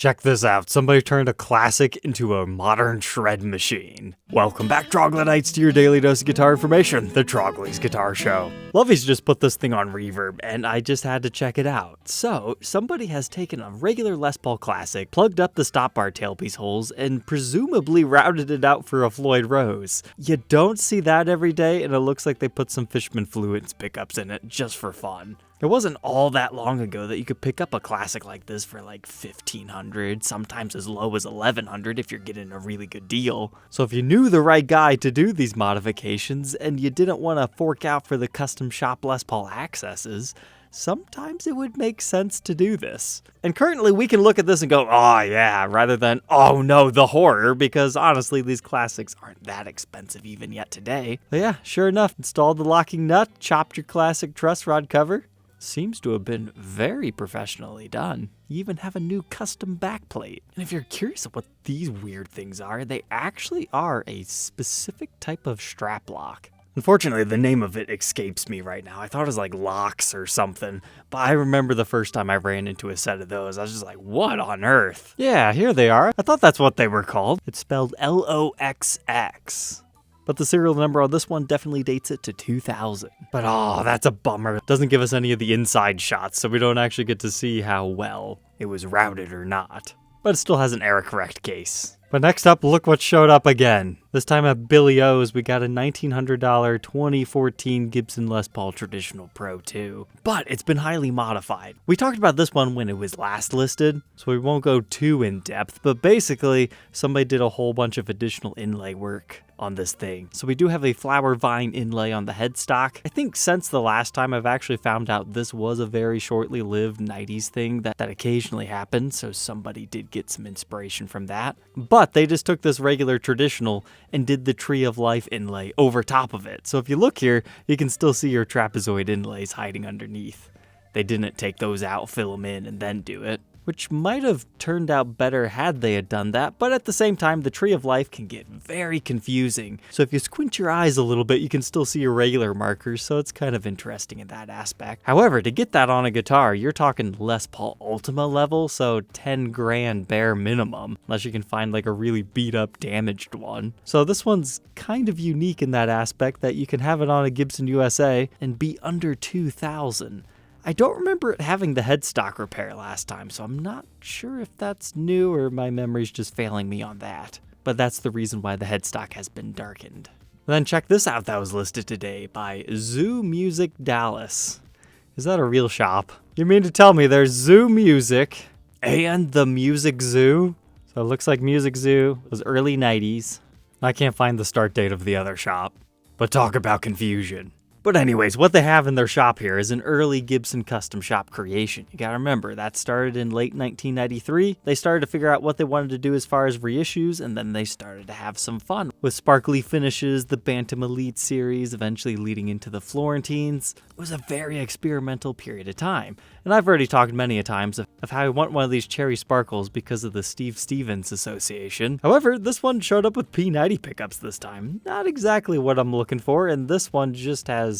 Check this out, somebody turned a classic into a modern shred machine. Welcome back, Troglodytes, to your daily dose of guitar information, the Trogly's Guitar Show. Lovey's just put this thing on reverb, and I just had to check it out. So, somebody has taken a regular Les Paul Classic, plugged up the stop bar tailpiece holes, and presumably routed it out for a Floyd Rose. You don't see that every day, and it looks like they put some Fishman Fluids pickups in it just for fun. It wasn't all that long ago that you could pick up a classic like this for like $1,500, sometimes as low as $1,100 if you're getting a really good deal. So if you knew the right guy to do these modifications and you didn't want to fork out for the custom shop Les Paul accesses, sometimes it would make sense to do this. And currently we can look at this and go, oh yeah, rather than, oh no, the horror, because honestly these classics aren't that expensive even yet today. But yeah, sure enough, installed the locking nut, chopped your classic truss rod cover. Seems to have been very professionally done. You even have a new custom backplate. And if you're curious what these weird things are, they actually are a specific type of strap lock. Unfortunately, the name of it escapes me right now. I thought it was like locks or something, but I remember the first time I ran into a set of those, I was just like, what on earth? Yeah, here they are. I thought that's what they were called. It's spelled LOXX. But the serial number on this one definitely dates it to 2000. But oh, that's a bummer. It doesn't give us any of the inside shots, so we don't actually get to see how well it was routed or not. But it still has an error correct case. But next up, look what showed up again. This time at Billy O's, we got a $1,900 2014 Gibson Les Paul Traditional Pro 2. But it's been highly modified. We talked about this one when it was last listed, so we won't go too in depth, but basically, somebody did a whole bunch of additional inlay work on this thing. So we do have a flower vine inlay on the headstock. I think since the last time I've actually found out this was a very shortly lived 90s thing that occasionally happened, so somebody did get some inspiration from that. But they just took this regular traditional and did the Tree of Life inlay over top of it. So if you look here, you can still see your trapezoid inlays hiding underneath. They didn't take those out, fill them in, and then do it, which might have turned out better had they had done that, but at the same time, the Tree of Life can get very confusing. So if you squint your eyes a little bit, you can still see your regular markers, so it's kind of interesting in that aspect. However, to get that on a guitar, you're talking Les Paul Ultima level, so 10 grand bare minimum, unless you can find like a really beat up, damaged one. So this one's kind of unique in that aspect that you can have it on a Gibson USA and be under 2,000. I don't remember it having the headstock repair last time, so I'm not sure if that's new or my memory's just failing me on that. But that's the reason why the headstock has been darkened. Then check this out that was listed today by Zoo Music Dallas. Is that a real shop? You mean to tell me there's Zoo Music and the Music Zoo? So it looks like Music Zoo was early 90s. I can't find the start date of the other shop, but talk about confusion. But anyways, what they have in their shop here is an early Gibson custom shop creation. You gotta remember, that started in late 1993. They started to figure out what they wanted to do as far as reissues, and then they started to have some fun with sparkly finishes, the Bantam Elite series, eventually leading into the Florentines. It was a very experimental period of time. And I've already talked many a times of how I want one of these cherry sparkles because of the Steve Stevens association. However, this one showed up with P90 pickups this time. Not exactly what I'm looking for, and this one just has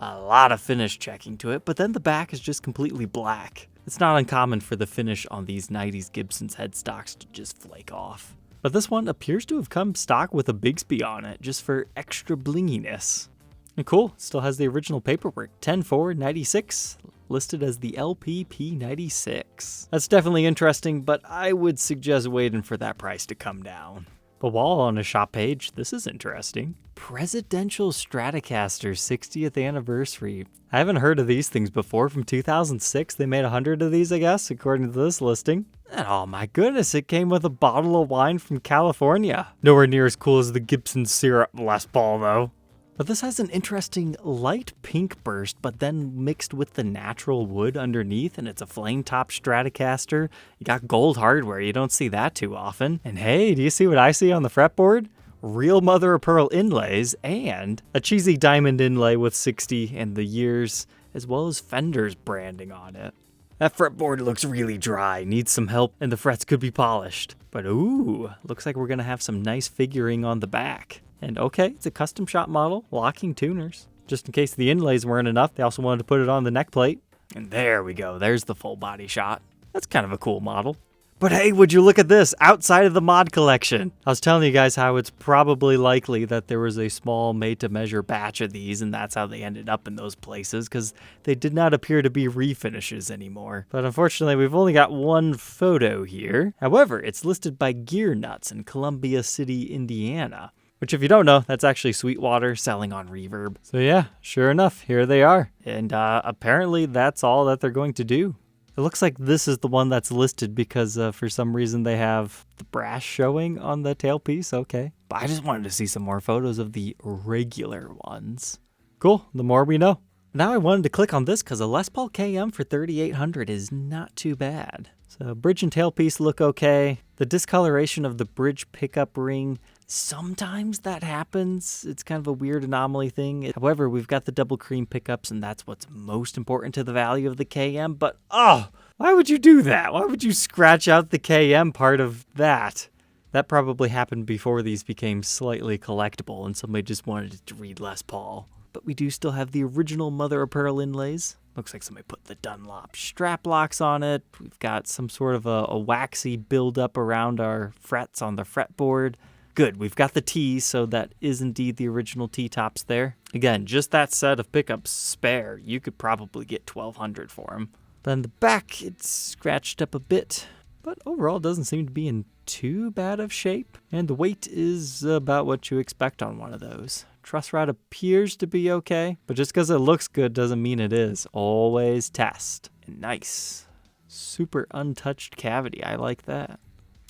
a lot of finish checking to it, but then the back is just completely black. It's not uncommon for the finish on these 90s Gibson's headstocks to just flake off. But this one appears to have come stock with a Bigsby on it, just for extra blinginess. And cool, still has the original paperwork, 10/4/96, listed as the LPP96. That's definitely interesting, but I would suggest waiting for that price to come down. But while on a shop page, this is interesting. Presidential Stratocaster 60th anniversary. I haven't heard of these things before. From 2006, they made 100 of these, I guess, according to this listing. And oh my goodness, it came with a bottle of wine from California. Nowhere near as cool as the Gibson Syrup Les Paul, though. But this has an interesting light pink burst, but then mixed with the natural wood underneath, and it's a flame top Stratocaster. You got gold hardware, you don't see that too often. And hey, do you see what I see on the fretboard? Real mother of pearl inlays, and a cheesy diamond inlay with 60 and the years, as well as Fender's branding on it. That fretboard looks really dry, needs some help, and the frets could be polished. But ooh, looks like we're gonna have some nice figuring on the back. And okay, it's a custom shop model, locking tuners. Just in case the inlays weren't enough, they also wanted to put it on the neck plate. And there we go, there's the full body shot. That's kind of a cool model. But hey, would you look at this, outside of the mod collection? I was telling you guys how it's probably likely that there was a small made-to-measure batch of these, and that's how they ended up in those places, because they did not appear to be refinishes anymore. But unfortunately, we've only got one photo here. However, it's listed by Gear Nuts in Columbia City, Indiana. Which, if you don't know, that's actually Sweetwater selling on Reverb. So yeah, sure enough, here they are. And apparently that's all that they're going to do. It looks like this is the one that's listed because for some reason they have the brass showing on the tailpiece. Okay. But I just wanted to see some more photos of the regular ones. Cool. The more we know. Now I wanted to click on this because a Les Paul KM for $3,800 is not too bad. So bridge and tailpiece look okay. The discoloration of the bridge pickup ring, sometimes that happens. It's kind of a weird anomaly thing. However, we've got the double cream pickups, and that's what's most important to the value of the KM. But, why would you do that? Why would you scratch out the KM part of that? That probably happened before these became slightly collectible, and somebody just wanted it to read Les Paul. But we do still have the original mother of pearl inlays. Looks like somebody put the Dunlop strap locks on it. We've got some sort of a waxy buildup around our frets on the fretboard. Good, we've got the T's, so that is indeed the original T-tops there. Again, just that set of pickups spare. You could probably get $1,200 for them. Then the back, it's scratched up a bit, but overall it doesn't seem to be in too bad of shape. And the weight is about what you expect on one of those. Truss rod appears to be okay, but just because it looks good doesn't mean it is. Always test. And nice. Super untouched cavity. I like that.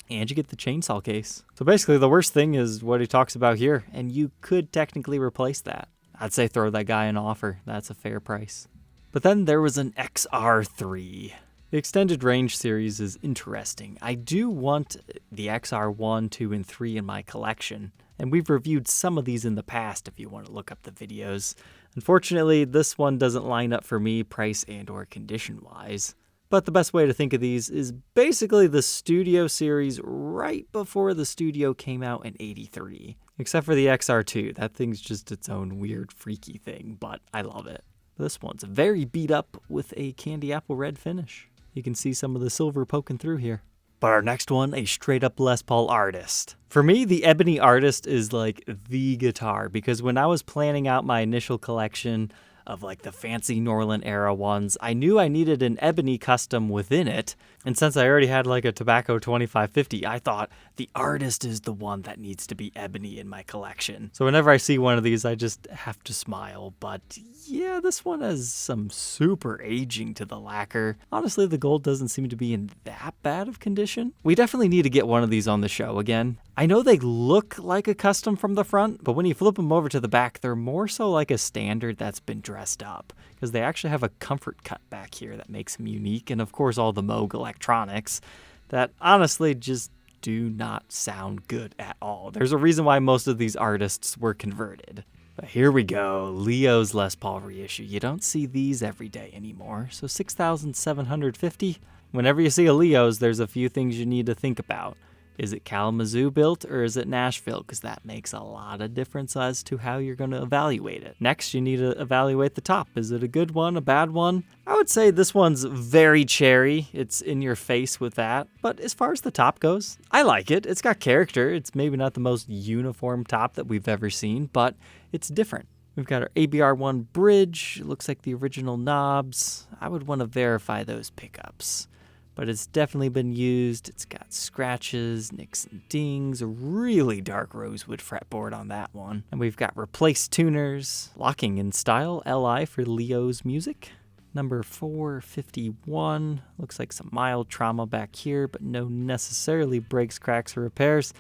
And you get the chainsaw case. So basically the worst thing is what he talks about here, and you could technically replace that. I'd say throw that guy an offer. That's a fair price. But then there was an XR3. The extended range series is interesting. I do want the XR1, 2, and 3 in my collection. And we've reviewed some of these in the past if you want to look up the videos. Unfortunately, this one doesn't line up for me price and or condition wise. But the best way to think of these is basically the Studio series right before the Studio came out in '83. Except for the XR2, that thing's just its own weird freaky thing, but I love it. This one's very beat up with a candy apple red finish. You can see some of the silver poking through here. But our next one, a straight up Les Paul Artist. For me, the Ebony Artist is like the guitar, because when I was planning out my initial collection of like the fancy Norland era ones, I knew I needed an Ebony custom within it. And since I already had like a Tobacco 2550, I thought the Artist is the one that needs to be Ebony in my collection. So whenever I see one of these, I just have to smile. But yeah, this one has some super aging to the lacquer. Honestly, the gold doesn't seem to be in that bad of condition. We definitely need to get one of these on the show again. I know they look like a custom from the front, but when you flip them over to the back, they're more so like a standard that's been dressed up, because they actually have a comfort cut back here that makes them unique, and of course all the Moog electronics that honestly just do not sound good at all. There's a reason why most of these artists were converted. But here we go, Leo's Les Paul reissue. You don't see these every day anymore, so $6,750. Whenever you see a Leo's, there's a few things you need to think about. Is it Kalamazoo built or is it Nashville? Because that makes a lot of difference as to how you're going to evaluate it. Next, you need to evaluate the top. Is it a good one, a bad one? I would say this one's very cherry. It's in your face with that. But as far as the top goes, I like it. It's got character. It's maybe not the most uniform top that we've ever seen, but it's different. We've got our ABR1 bridge. It looks like the original knobs. I would want to verify those pickups. But it's definitely been used. It's got scratches, nicks and dings, a really dark rosewood fretboard on that one. And we've got replaced tuners, locking in style, LI for Leo's music. Number 451, looks like some mild trauma back here, but no necessarily breaks, cracks, or repairs.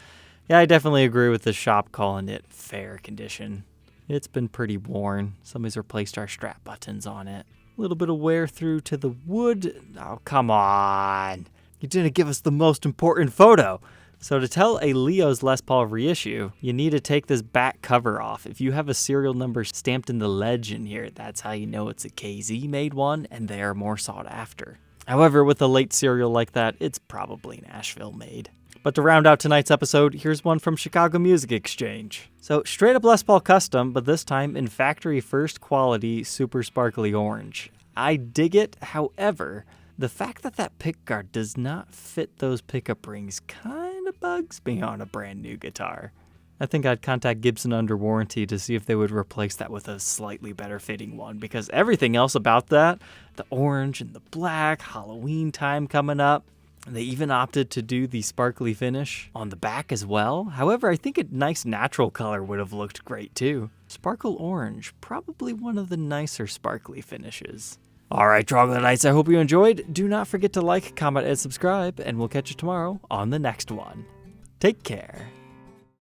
Yeah, I definitely agree with the shop calling it fair condition. It's been pretty worn. Somebody's replaced our strap buttons on it. A little bit of wear through to the wood. Oh, come on. You didn't give us the most important photo. So to tell a Leo's Les Paul reissue, you need to take this back cover off. If you have a serial number stamped in the ledge in here, that's how you know it's a KZ made one and they are more sought after. However, with a late serial like that, it's probably Nashville made. But to round out tonight's episode, here's one from Chicago Music Exchange. So straight up Les Paul custom, but this time in factory first quality super sparkly orange. I dig it, however, The fact that that pickguard does not fit those pickup rings kind of bugs me on a brand new guitar. I think I'd contact Gibson under warranty to see if they would replace that with a slightly better fitting one, because everything else about that, the orange and the black, Halloween time coming up, they even opted to do the sparkly finish on the back as well. However, I think a nice natural color would have looked great too. Sparkle orange, probably one of the nicer sparkly finishes. Alright, Troglodytes, I hope you enjoyed. Do not forget to like, comment, and subscribe, and we'll catch you tomorrow on the next one. Take care.